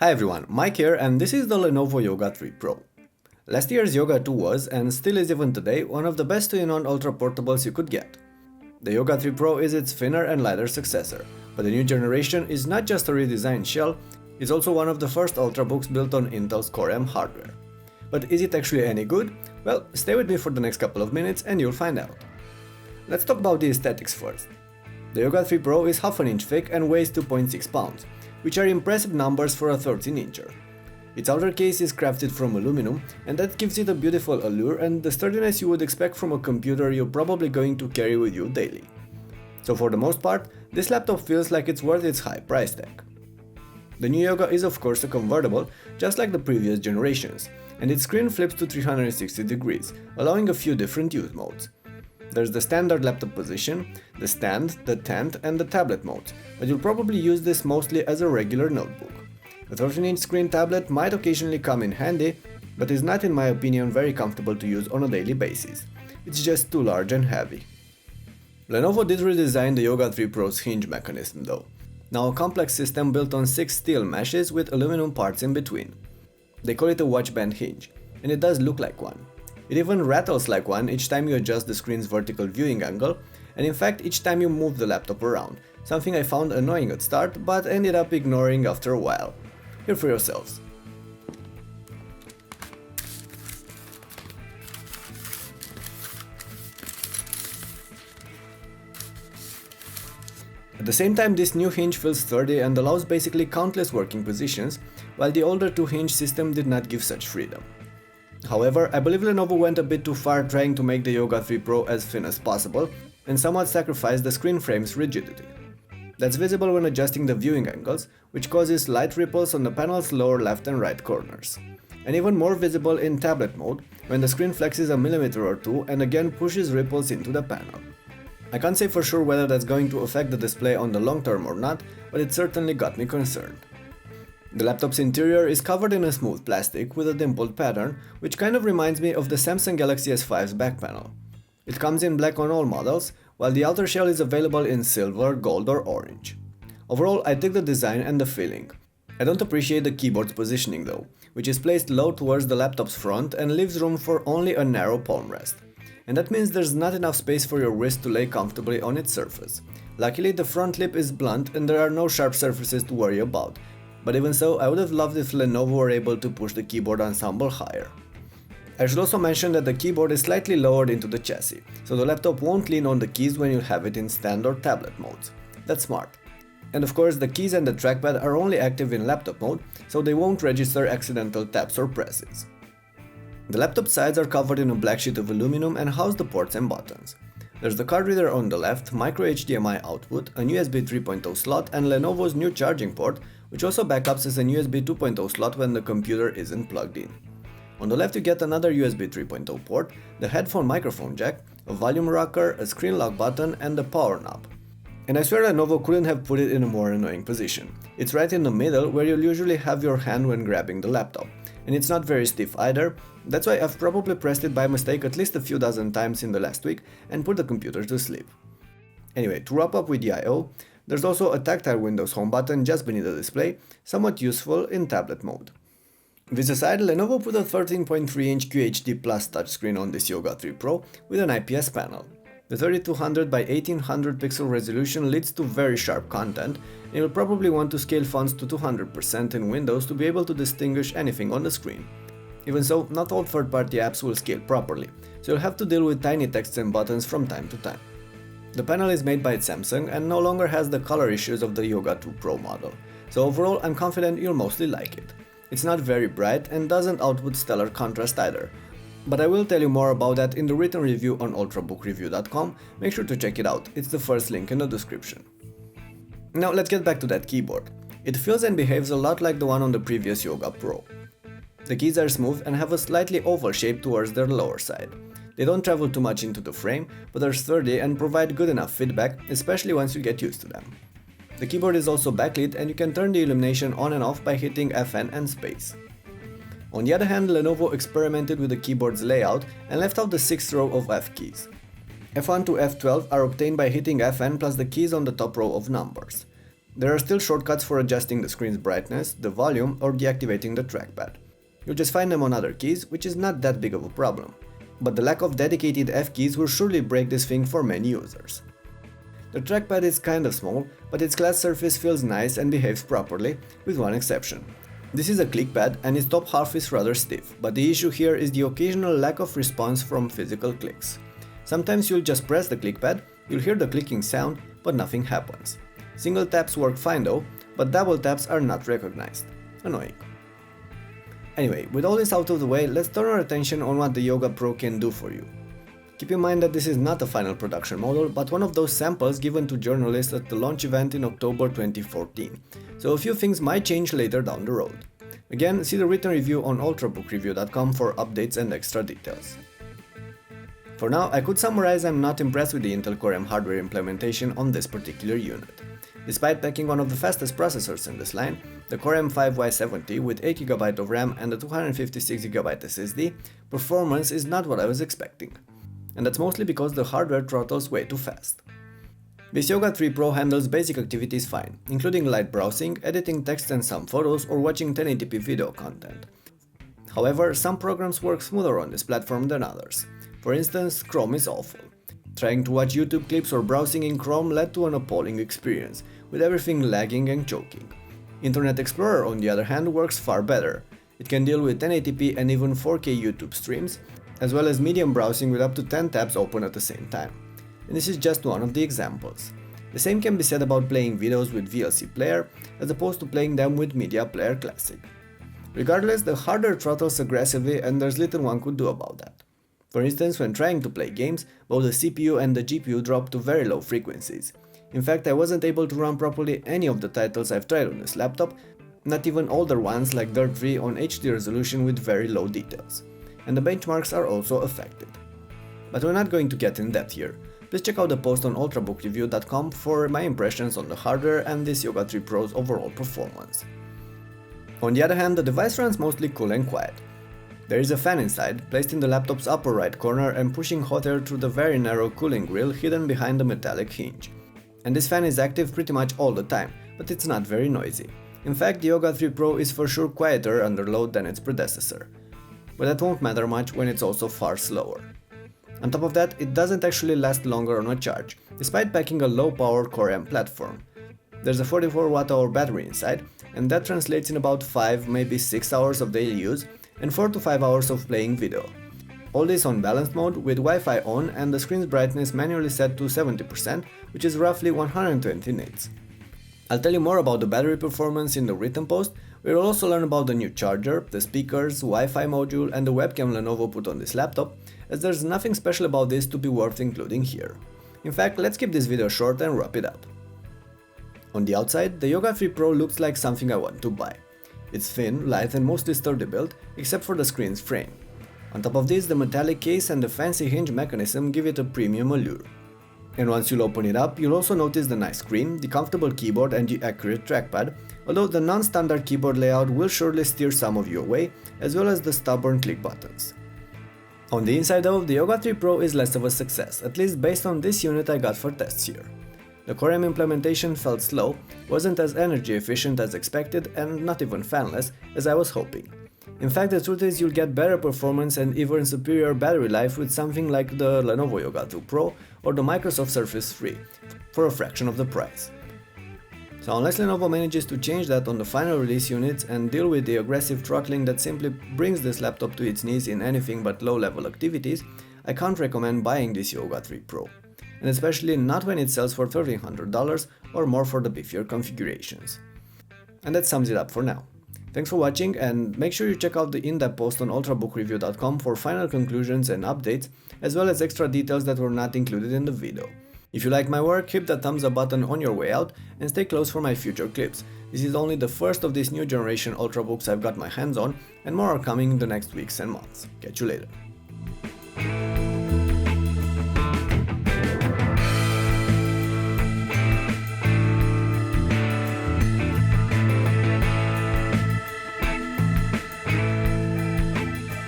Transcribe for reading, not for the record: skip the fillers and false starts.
Hi everyone, Mike here, and this is the Lenovo Yoga 3 Pro. Last year's Yoga 2 was, and still is even today, one of the best two-in-one ultra portables you could get. The Yoga 3 Pro is its thinner and lighter successor, but the new generation is not just a redesigned shell, it's also one of the first ultrabooks built on Intel's Core M hardware. But is it actually any good? Well, stay with me for the next couple of minutes and you'll find out. Let's talk about the aesthetics first. The Yoga 3 Pro is half an inch thick and weighs 2.6 pounds, which are impressive numbers for a 13-incher. Its outer case is crafted from aluminum, and that gives it a beautiful allure and the sturdiness you would expect from a computer you're probably going to carry with you daily. So for the most part, this laptop feels like it's worth its high price tag. The new Yoga is of course a convertible, just like the previous generations, and its screen flips to 360 degrees, allowing a few different use modes. There's the standard laptop position, the stand, the tent, and the tablet modes, but you'll probably use this mostly as a regular notebook. A 13-inch screen tablet might occasionally come in handy, but is not in my opinion very comfortable to use on a daily basis. It's just too large and heavy. Lenovo did redesign the Yoga 3 Pro's hinge mechanism though. Now a complex system built on 6 steel meshes with aluminum parts in between. They call it a watch band hinge, and it does look like one. It even rattles like one each time you adjust the screen's vertical viewing angle, and in fact each time you move the laptop around, something I found annoying at start but ended up ignoring after a while. Hear for yourselves. At the same time, this new hinge feels sturdy and allows basically countless working positions, while the older two-hinge system did not give such freedom. However, I believe Lenovo went a bit too far trying to make the Yoga 3 Pro as thin as possible and somewhat sacrificed the screen frame's rigidity. That's visible when adjusting the viewing angles, which causes light ripples on the panel's lower left and right corners. And even more visible in tablet mode, when the screen flexes a millimeter or two and again pushes ripples into the panel. I can't say for sure whether that's going to affect the display on the long term or not, but it certainly got me concerned. The laptop's interior is covered in a smooth plastic with a dimpled pattern, which kind of reminds me of the Samsung Galaxy S5's back panel. It comes in black on all models, while the outer shell is available in silver, gold or orange. Overall, I dig the design and the feeling. I don't appreciate the keyboard's positioning though, which is placed low towards the laptop's front and leaves room for only a narrow palm rest. And that means there's not enough space for your wrist to lay comfortably on its surface. Luckily, the front lip is blunt and there are no sharp surfaces to worry about. But even so, I would have loved if Lenovo were able to push the keyboard ensemble higher. I should also mention that the keyboard is slightly lowered into the chassis, so the laptop won't lean on the keys when you have it in stand or tablet modes. That's smart. And of course, the keys and the trackpad are only active in laptop mode, so they won't register accidental taps or presses. The laptop sides are covered in a black sheet of aluminum and house the ports and buttons. There's the card reader on the left, micro HDMI output, an USB 3.0 slot and Lenovo's new charging port, which also backups as an USB 2.0 slot when the computer isn't plugged in. On the left you get another USB 3.0 port, the headphone microphone jack, a volume rocker, a screen lock button and the power knob. And I swear Lenovo couldn't have put it in a more annoying position. It's right in the middle where you'll usually have your hand when grabbing the laptop. And it's not very stiff either, that's why I've probably pressed it by mistake at least a few dozen times in the last week and put the computer to sleep. Anyway, to wrap up with the I/O, there's also a tactile Windows Home button just beneath the display, somewhat useful in tablet mode. This aside, Lenovo put a 13.3-inch QHD Plus touchscreen on this Yoga 3 Pro with an IPS panel. The 3200 by 1800 pixel resolution leads to very sharp content, and you'll probably want to scale fonts to 200% in Windows to be able to distinguish anything on the screen. Even so, not all third-party apps will scale properly, so you'll have to deal with tiny texts and buttons from time to time. The panel is made by Samsung and no longer has the color issues of the Yoga 2 Pro model, so overall I'm confident you'll mostly like it. It's not very bright and doesn't output stellar contrast either, but I will tell you more about that in the written review on ultrabookreview.com, make sure to check it out, it's the first link in the description. Now let's get back to that keyboard. It feels and behaves a lot like the one on the previous Yoga Pro. The keys are smooth and have a slightly oval shape towards their lower side. They don't travel too much into the frame, but are sturdy and provide good enough feedback, especially once you get used to them. The keyboard is also backlit and you can turn the illumination on and off by hitting Fn and space. On the other hand, Lenovo experimented with the keyboard's layout and left out the 6th row of F keys. F1 to F12 are obtained by hitting Fn plus the keys on the top row of numbers. There are still shortcuts for adjusting the screen's brightness, the volume, or deactivating the trackpad. You'll just find them on other keys, which is not that big of a problem. But the lack of dedicated F keys will surely break this thing for many users. The trackpad is kind of small, but its glass surface feels nice and behaves properly, with one exception. This is a clickpad and its top half is rather stiff, but the issue here is the occasional lack of response from physical clicks. Sometimes you'll just press the clickpad, you'll hear the clicking sound, but nothing happens. Single taps work fine though, but double taps are not recognized. Annoying. Anyway, with all this out of the way, let's turn our attention on what the Yoga Pro can do for you. Keep in mind that this is not a final production model, but one of those samples given to journalists at the launch event in October 2014, so a few things might change later down the road. Again, see the written review on ultrabookreview.com for updates and extra details. For now, I could summarize I'm not impressed with the Intel Core M hardware implementation on this particular unit. Despite packing one of the fastest processors in this line, the Core M-5Y70 with 8GB of RAM and a 256GB SSD, performance is not what I was expecting. And that's mostly because the hardware throttles way too fast. This Yoga 3 Pro handles basic activities fine, including light browsing, editing text and some photos, or watching 1080p video content. However, some programs work smoother on this platform than others. For instance, Chrome is awful. Trying to watch YouTube clips or browsing in Chrome led to an appalling experience, with everything lagging and choking. Internet Explorer, on the other hand, works far better. It can deal with 1080p and even 4K YouTube streams, as well as medium browsing with up to 10 tabs open at the same time. And this is just one of the examples. The same can be said about playing videos with VLC Player, as opposed to playing them with Media Player Classic. Regardless, the hardware throttles aggressively and there's little one could do about that. For instance, when trying to play games, both the CPU and the GPU drop to very low frequencies. In fact, I wasn't able to run properly any of the titles I've tried on this laptop, not even older ones like Dirt 3 on HD resolution with very low details. And the benchmarks are also affected. But we're not going to get in depth here. Please check out the post on ultrabookreview.com for my impressions on the hardware and this Yoga 3 Pro's overall performance. On the other hand, the device runs mostly cool and quiet. There is a fan inside, placed in the laptop's upper right corner and pushing hot air through the very narrow cooling grill hidden behind the metallic hinge. And this fan is active pretty much all the time, but it's not very noisy. In fact, the Yoga 3 Pro is for sure quieter under load than its predecessor. But that won't matter much when it's also far slower. On top of that, it doesn't actually last longer on a charge, despite packing a low-power Core M platform. There's a 44Wh battery inside, and that translates in about 5, maybe 6 hours of daily use, and 4 to 5 hours of playing video. All this on balanced mode with Wi-Fi on and the screen's brightness manually set to 70%, which is roughly 120 nits. I'll tell you more about the battery performance in the written post. We'll also learn about the new charger, the speakers, Wi-Fi module and the webcam Lenovo put on this laptop, as there's nothing special about this to be worth including here. In fact, let's keep this video short and wrap it up. On the outside, the Yoga 3 Pro looks like something I want to buy. It's thin, light and mostly sturdy build, except for the screen's frame. On top of this, the metallic case and the fancy hinge mechanism give it a premium allure. And once you'll open it up, you'll also notice the nice screen, the comfortable keyboard and the accurate trackpad, although the non-standard keyboard layout will surely steer some of you away, as well as the stubborn click buttons. On the inside though, the Yoga 3 Pro is less of a success, at least based on this unit I got for tests here. The Core M implementation felt slow, wasn't as energy efficient as expected and not even fanless as I was hoping. In fact, the truth is you'll get better performance and even superior battery life with something like the Lenovo Yoga 2 Pro or the Microsoft Surface 3, for a fraction of the price. So unless Lenovo manages to change that on the final release units and deal with the aggressive throttling that simply brings this laptop to its knees in anything but low-level activities, I can't recommend buying this Yoga 3 Pro. And especially not when it sells for $1,300 or more for the beefier configurations. And that sums it up for now. Thanks for watching and make sure you check out the in-depth post on ultrabookreview.com for final conclusions and updates, as well as extra details that were not included in the video. If you like my work, hit the thumbs up button on your way out and stay close for my future clips. This is only the first of these new generation Ultrabooks I've got my hands on, and more are coming in the next weeks and months. Catch you later.